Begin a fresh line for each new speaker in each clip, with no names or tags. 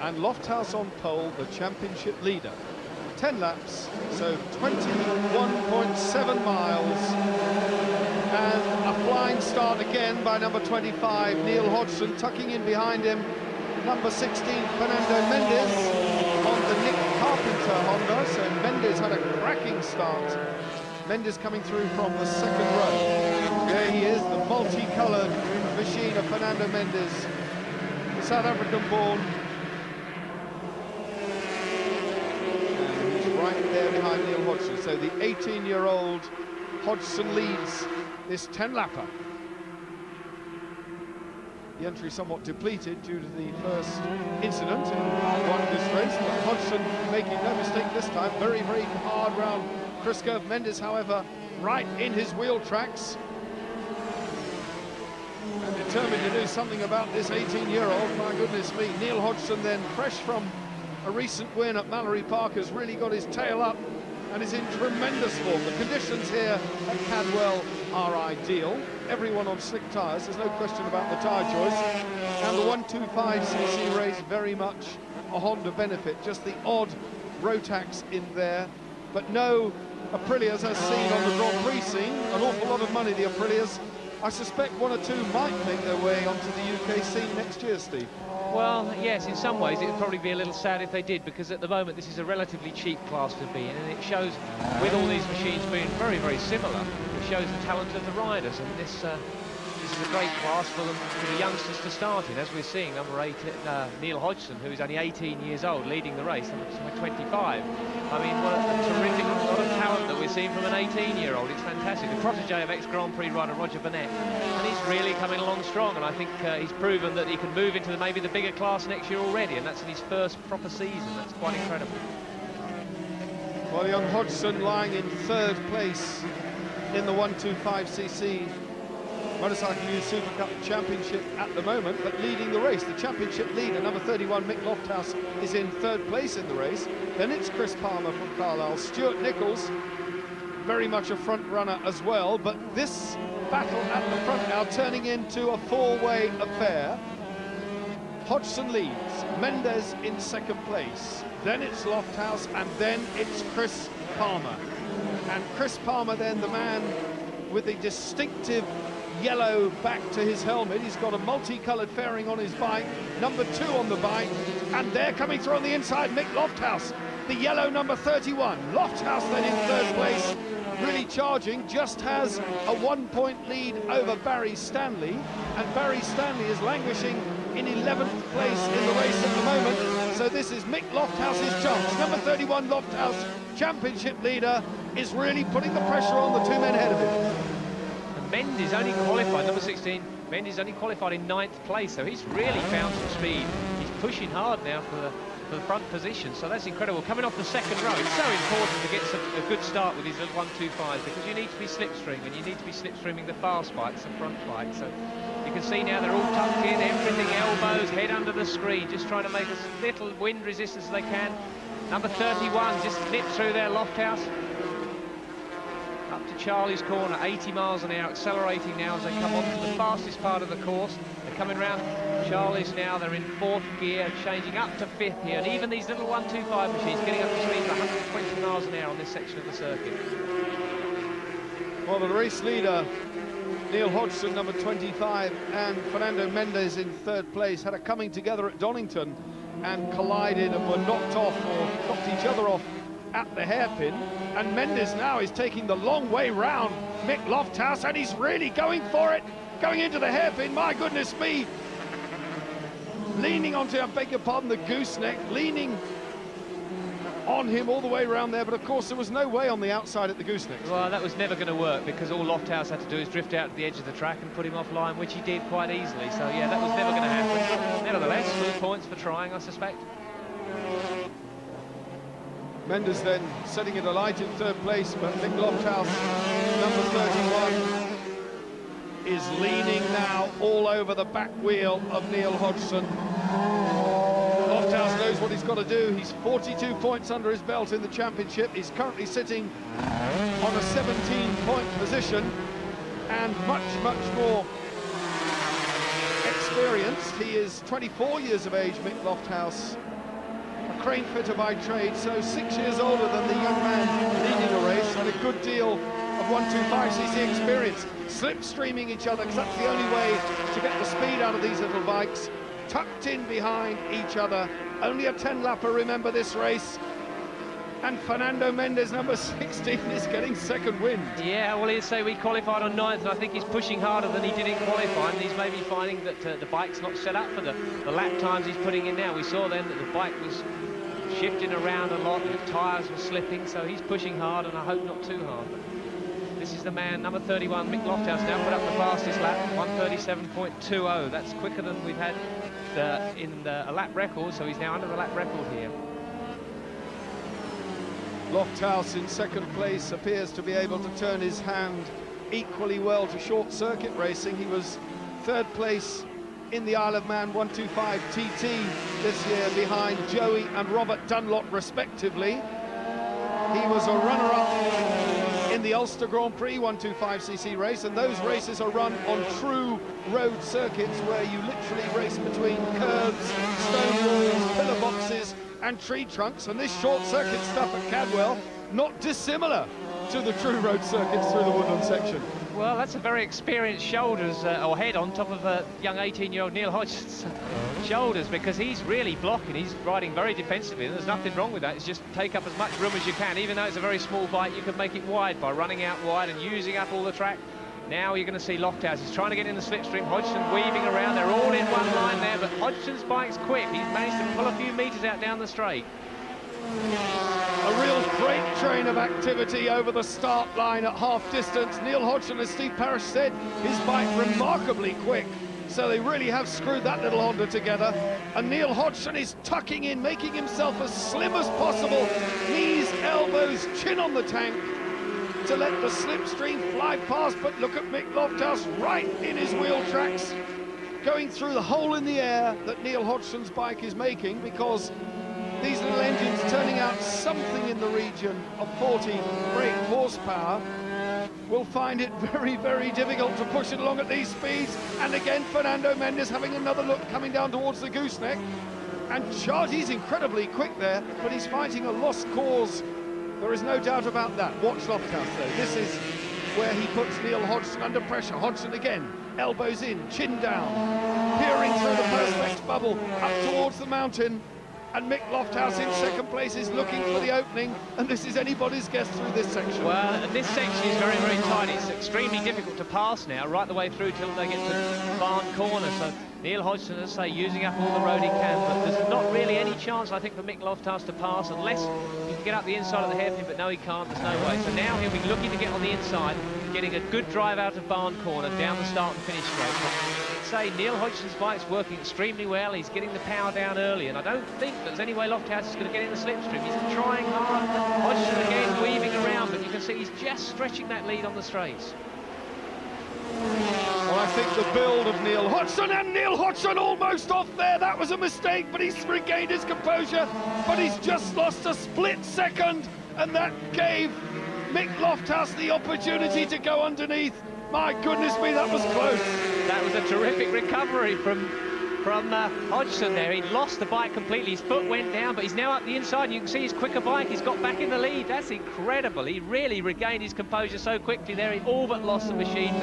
And Lofthouse on pole, the championship leader. 10 laps, so 21.7 miles. And a flying start again by number 25, Neil Hodgson, tucking in behind him. Number 16, Fernando Mendes on the Nick Carpenter Honda. So Mendes had a cracking start. Mendes coming through from the second row. There he is, the multicoloured machine of Fernando Mendes, the South African-born. Right there behind Neil Hodgson. So the 18-year-old Hodgson leads this 10-lapper. The entry somewhat depleted due to the first incident in one of this race, but Hodgson making no mistake this time. Very, very hard round Chris curve. Mendes, however, right in his wheel tracks and determined to do something about this 18-year-old. My goodness me. Neil Hodgson then, fresh from a recent win at Mallory Park, has really got his tail up and is in tremendous form. The conditions here at Cadwell are ideal. Everyone on slick tyres, there's no question about the tyre choice. And the 125cc race, very much a Honda benefit. Just the odd Rotax in there, but no Aprilias as seen on the Grand Prix scene. An awful lot of money, the Aprilias. I suspect one or two might make their way onto the UK scene next year, Steve.
Well, yes, in some ways it would probably be a little sad if they did, because at the moment this is a relatively cheap class to be in, and it shows, with all these machines being very, very similar, it shows the talent of the riders, and this is a great class for the youngsters to start in, as we're seeing number 8, Neil Hodgson, who's only 18 years old, leading the race, number 25. I mean, what a terrific lot of talent that we're seeing from an 18-year-old. It's fantastic. The protege of ex-Grand Prix rider Roger Burnett, and he's really coming along strong, and I think he's proven that he can move into maybe the bigger class next year already, and that's in his first proper season. That's quite incredible.
Well, young Hodgson lying in third place in the 125cc Motorcycle News Supercup Championship at the moment, but leading the race. The championship leader, number 31, Mick Lofthouse, is in third place in the race. Then it's Chris Palmer from Carlisle. Stuart Nichols, very much a front runner as well, but this battle at the front now turning into a four-way affair. Hodgson leads, Mendes in second place, then it's Lofthouse, and then it's Chris Palmer. And Chris Palmer then, the man with the distinctive yellow back to his helmet. He's got a multicoloured fairing on his bike, number 2 on the bike, and they're coming through on the inside, Mick Lofthouse, the yellow number 31. Lofthouse then in third place, really charging, just has a 1-point lead over Barry Stanley, and Barry Stanley is languishing in 11th place in the race at the moment. So this is Mick Lofthouse's chance. Number 31, Lofthouse, championship leader, is really putting the pressure on the two men ahead of him.
Mendes only qualified, number 16, Mendes only qualified in 9th place, so he's really found some speed. He's pushing hard now for the front position, so that's incredible. Coming off the second row, it's so important to get a good start with these little 125s, because you need to be slipstreaming, you need to be slipstreaming the fast bikes and front bikes. So you can see now they're all tucked in, everything elbows, head under the screen, just trying to make as little wind resistance as they can. Number 31 just nips through there, Lofthouse. Up to Charlie's corner, 80 miles an hour, accelerating now as they come on to the fastest part of the course. They're coming round Charlie's now, they're in 4th gear, changing up to 5th here, and even these little 125 machines getting up to speed of 120 miles an hour on this section of the circuit.
Well, the race leader, Neil Hodgson, number 25, and Fernando Mendes in third place, had a coming together at Donington and collided and were knocked off, or knocked each other off at the hairpin, and Mendes now is taking the long way round Mick Lofthouse, and he's really going for it, going into the hairpin. My goodness me, leaning onto, I beg your pardon, the gooseneck, leaning on him all the way around there, but of course there was no way on the outside at the gooseneck.
Well, that was never going to work, because all Lofthouse had to do is drift out to the edge of the track and put him offline, which he did quite easily, so yeah, that was never going to happen. But nevertheless, full points for trying, I suspect.
Mendes then setting it alight in third place, but Mick Lofthouse, number 31, is leaning now all over the back wheel of Neil Hodgson. Lofthouse knows what he's got to do. He's 42 points under his belt in the championship. He's currently sitting on a 17-point position, and much, much more experienced. He is 24 years of age, Mick Lofthouse, a crane fitter by trade, so 6 years older than the young man leading the race, and a good deal of 125cc experience, slipstreaming each other, because that's the only way to get the speed out of these little bikes, tucked in behind each other. Only a 10-lapper, remember this race. And Fernando Mendes, number 16, is getting second wind.
Yeah, well, he'd say we qualified on 9th, and I think he's pushing harder than he did in qualifying. He's maybe finding that the bike's not set up for the lap times he's putting in now. We saw then that the bike was shifting around a lot, the tyres were slipping, so he's pushing hard, and I hope not too hard. This is the man, number 31, Mick Lofthouse, now put up the fastest lap, 1:37.20. That's quicker than we've had in a lap record, so he's now under the lap record here.
Lofthouse in second place appears to be able to turn his hand equally well to short circuit racing. He was third place in the Isle of Man 125 TT this year behind Joey and Robert Dunlop respectively. He was a runner-up in the Ulster Grand Prix 125cc race, and those races are run on true road circuits where you literally race between curbs, stone walls, pillar boxes and tree trunks, and this short circuit stuff at Cadwell not dissimilar to the true road circuits through the woodland section.
Well, that's a very experienced shoulders or head on top of a young 18-year-old Neil Hodgson's shoulders, because he's really blocking. He's riding very defensively, and there's nothing wrong with that. It's just take up as much room as you can. Even though it's a very small bike, you can make it wide by running out wide and using up all the track. Now you're going to see Lofthouse. He's trying to get in the slipstream. Hodgson weaving around. They're all in one line there, but Hodgson's bike's quick. He's managed to pull a few metres out down the straight.
A real freight train of activity over the start line at half distance. Neil Hodgson, as Steve Parrish said, his bike remarkably quick. So they really have screwed that little Honda together. And Neil Hodgson is tucking in, making himself as slim as possible. Knees, elbows, chin on the tank to let the slipstream fly past. But look at Mick Lofthouse right in his wheel tracks, going through the hole in the air that Neil Hodgson's bike is making, because these little engines turning out something in the region of 40 brake horsepower will find it very, very difficult to push it along at these speeds. And again, Fernando Mendes having another look, coming down towards the gooseneck. And he's incredibly quick there, but he's fighting a lost cause. There is no doubt about that. Watch Lofthouse though. This is where he puts Neil Hodgson under pressure. Hodgson again, elbows in, chin down, peering through the perspex bubble up towards the mountain. And Mick Lofthouse in second place is looking for the opening, and this is anybody's guess through this section.
Well, this section is very, very tight. It's extremely difficult to pass now, right the way through till they get to Barn Corner. So Neil Hodgson, as I say, using up all the road he can, but there's not really any chance, I think, for Mick Lofthouse to pass unless he can get up the inside of the hairpin, but no, he can't. There's no way. So now he'll be looking to get on the inside, getting a good drive out of Barn Corner down the start and finish straight. Say Neil Hodgson's bike's working extremely well. He's getting the power down early, and I don't think there's any way Lofthouse is going to get in the slipstream. He's trying hard. Hodgson again weaving around, but you can see he's just stretching that lead on the straights.
Well, I think the build of Neil Hodgson, and Neil Hodgson almost off there. That was a mistake, but he's regained his composure. But he's just lost a split second, and that gave Mick Lofthouse the opportunity to go underneath. My goodness me, that was close.
That was a terrific recovery from Hodgson there. He lost the bike completely. His foot went down, but he's now up the inside. You can see his quicker bike. He's got back in the lead. That's incredible. He really regained his composure so quickly there. He all but lost the machine.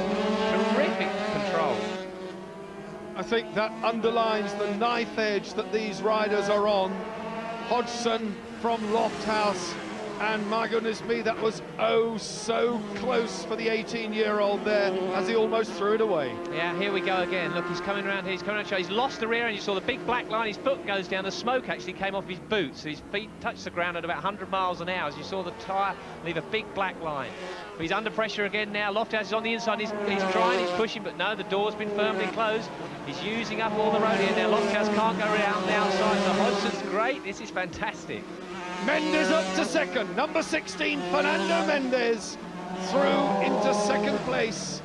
Terrific control.
I think that underlines the knife edge that these riders are on. Hodgson from Lofthouse. And my goodness me, that was oh so close for the 18-year-old there as he almost threw it away.
Yeah, here we go again. Look, he's coming around here. He's coming around. He's lost the rear, and you saw the big black line. His foot goes down. The smoke actually came off his boots. So his feet touched the ground at about 100 miles an hour. As you saw the tyre leave a big black line. But he's under pressure again now. Lofthouse is on the inside. He's trying, he's pushing, but no, the door's been firmly closed. He's using up all the road here now. Lofthouse can't go around the outside. So Hodgson's great. This is fantastic.
Mendes up to second, number 16, Fernando Mendes, through into second place.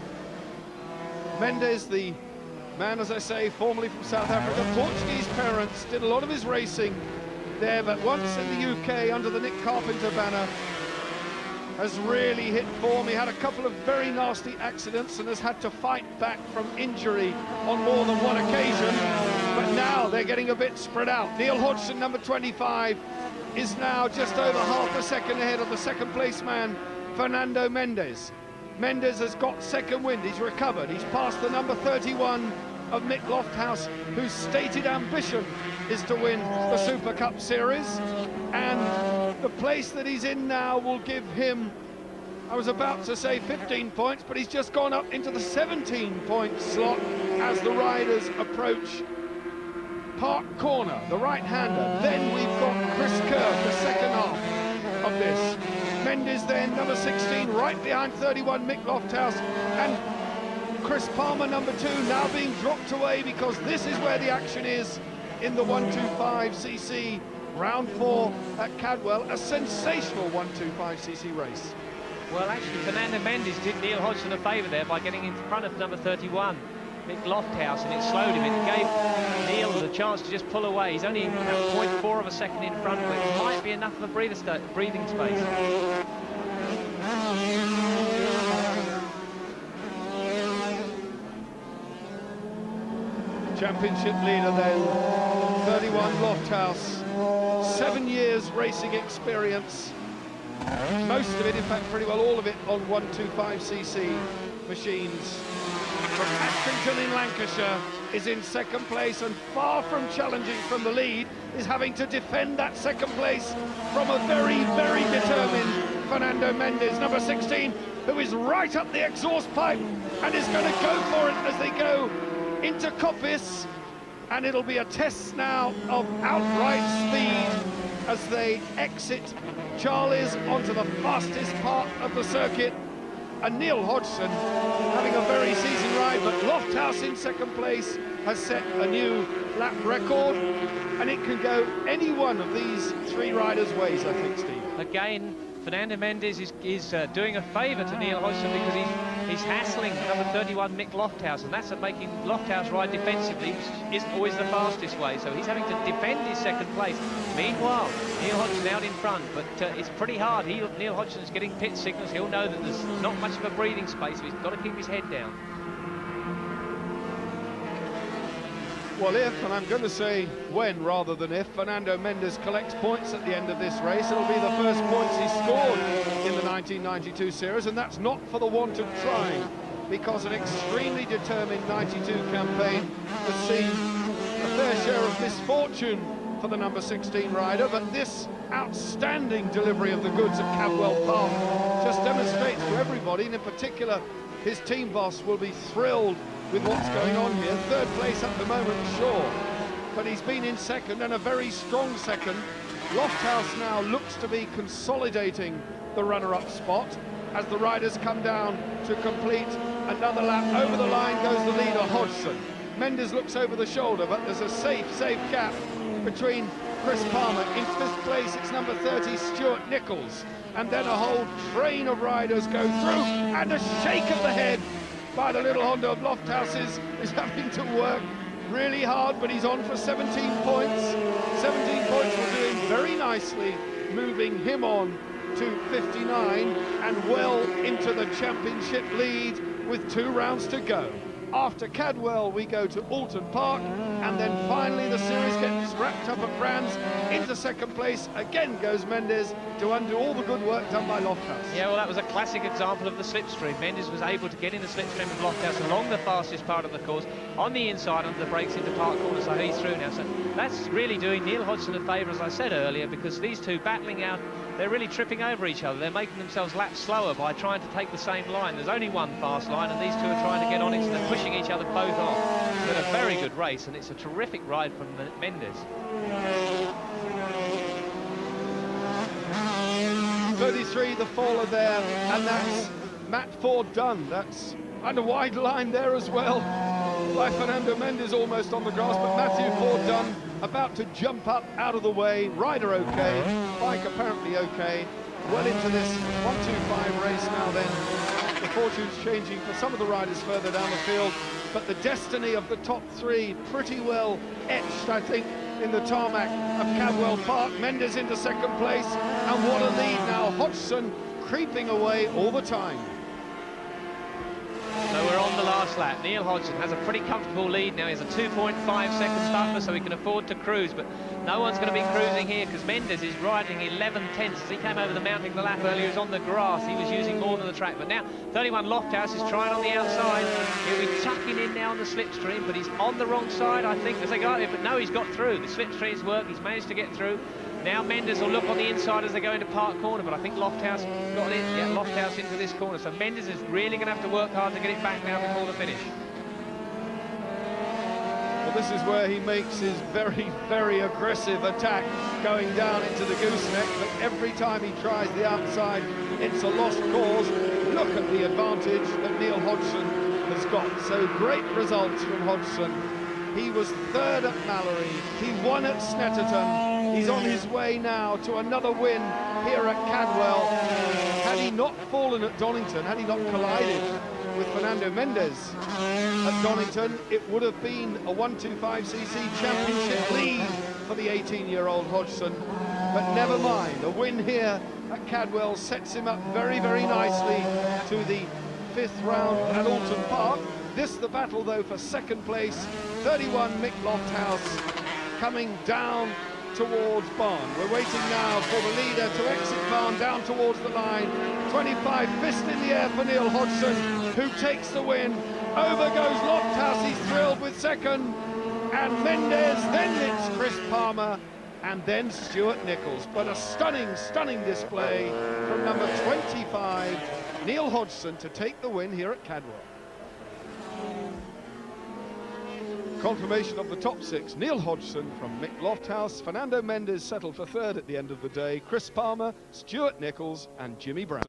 Mendes, the man, as I say, formerly from South Africa, Portuguese parents, did a lot of his racing there, but once in the UK under the Nick Carpenter banner, has really hit form. He had a couple of very nasty accidents and has had to fight back from injury on more than one occasion, but now they're getting a bit spread out. Neil Hodgson, number 25, is now just over half a second ahead of the second place man, Fernando Mendes. Mendes has got second wind, he's recovered, he's passed the number 31 of Mick Lofthouse, whose stated ambition is to win the Super Cup series, and the place that he's in now will give him, I was about to say 15 points, but he's just gone up into the 17-point slot as the riders approach Park Corner, the right-hander. Then we've got Chris Kerr, the second half of this. Mendes then, number 16, right behind 31, Mick Lofthouse, and Chris Palmer, number 2, now being dropped away because this is where the action is in the 125cc round 4 at Cadwell, a sensational 125cc race.
Well, actually, Fernando Mendes did Neil Hodgson a favour there by getting in front of number 31, Mick Lofthouse, and it slowed him. It gave Neil the chance to just pull away. He's only about 0.4 of a second in front, but it might be enough of a breathing space.
Championship leader then, 31 Lofthouse, 7 years racing experience, most of it, in fact pretty well all of it, on 125cc machines. From Accrington in Lancashire is in second place, and far from challenging from the lead, is having to defend that second place from a very, very determined Fernando Mendes, number 16, who is right up the exhaust pipe and is going to go for it as they go into Coppice, and it'll be a test now of outright speed as they exit Charlie's onto the fastest part of the circuit. And Neil Hodgson having a very seasoned ride, but Lofthouse in second place has set a new lap record, and it can go any one of these 3 riders' ways, I think, Steve.
Again, Fernando Mendes is doing a favour to Neil Hodgson because he's hassling number 31 Mick Lofthouse, and that's making Lofthouse ride defensively, which isn't always the fastest way, so he's having to defend his second place. Meanwhile, Neil Hodgson out in front, but it's pretty hard. Neil Hodgson's getting pit signals. He'll know that there's not much of a breathing space, so he's got to keep his head down.
Well, if, and I'm going to say when rather than if, Fernando Mendes collects points at the end of this race, it'll be the first points he scored in the 1992 series, and that's not for the want of trying, because an extremely determined 92 campaign has seen a fair share of misfortune for the number 16 rider, but this outstanding delivery of the goods at Cadwell Park just demonstrates to everybody, and in particular his team boss will be thrilled with what's going on here. Third place at the moment, sure, but he's been in second, and a very strong second. Lofthouse now looks to be consolidating the runner-up spot as the riders come down to complete another lap. Over the line goes the leader, Hodgson. Mendes looks over the shoulder, but there's a safe gap between Chris Palmer. In 5th place, it's number 30, Stuart Nichols. And then a whole train of riders go through, and a shake of the head by the little Honda of Lofthouse is having to work really hard, but he's on for 17 points. 17 points will do him very nicely, moving him on to 59 and well into the championship lead with 2 rounds to go. After Cadwell, we go to Alton Park, and then finally the series gets wrapped up at Brands. Into second place again goes Mendes to undo all the good work done by Lofthouse. Yeah,
well, that was a classic example of the slipstream. Mendes was able to get in the slipstream of Lofthouse along the fastest part of the course, on the inside under the brakes into Park Corner, so he's through now. So that's really doing Neil Hodgson a favour, as I said earlier, because these two battling out, they're really tripping over each other. They're making themselves laps slower by trying to take the same line. There's only one fast line, and these two are trying to get on it, so they're pushing each other both off. It's been a very good race, and it's a terrific ride from Mendes.
33, the faller there, and that's Matt Ford done. That's under wide line there as well by Fernando Mendes, almost on the grass, but Matthew Ford done, about to jump up out of the way. Rider okay, bike apparently okay. Well into this 125 race now then. The fortune's changing for some of the riders further down the field, but the destiny of the top 3 pretty well etched, I think, in the tarmac of Cadwell Park. Mendes into second place, and what a lead now. Hodgson creeping away all the time.
So we're on the last lap. Neil Hodgson has a pretty comfortable lead now. He has a 2.5 seconds buffer, so he can afford to cruise, but no one's going to be cruising here because Mendes is riding 11 tenths. As he came over the mountain the lap earlier, he was on the grass. He was using more than the track, but now 31 Lofthouse is trying on the outside. He'll be tucking in now on the slipstream, but he's on the wrong side, I think, as they go out here, but no, he's got through. The slipstreams work, he's managed to get through. Now Mendes will look on the inside as they go into Park Corner, but I think Lofthouse got in. Yeah, Lofthouse into this corner. So Mendes is really going to have to work hard to get it back now before the finish.
Well, this is where he makes his very, very aggressive attack going down into the gooseneck, but every time he tries the outside, it's a lost cause. Look at the advantage that Neil Hodgson has got. So great results from Hodgson. He was third at Mallory, he won at Snetterton, he's on his way now to another win here at Cadwell. Had he not fallen at Donington, had he not collided with Fernando Mendes at Donington, it would have been a 125cc championship lead for the 18-year-old Hodgson. But never mind, a win here at Cadwell sets him up very, very nicely to the 5th round at Alton Park. This the battle though for second place. 31 Mick Lofthouse coming down towards Barn. We're waiting now for the leader to exit Barn down towards the line. 25 fist in the air for Neil Hodgson, who takes the win. Over goes Lofthouse, he's thrilled with second. And Mendes, then it's Chris Palmer, and then Stuart Nichols. But a stunning, stunning display from number 25, Neil Hodgson, to take the win here at Cadwell. Confirmation of the top 6, Neil Hodgson from Mick Lofthouse, Fernando Mendes settled for third at the end of the day, Chris Palmer, Stuart Nichols and Jimmy Brown.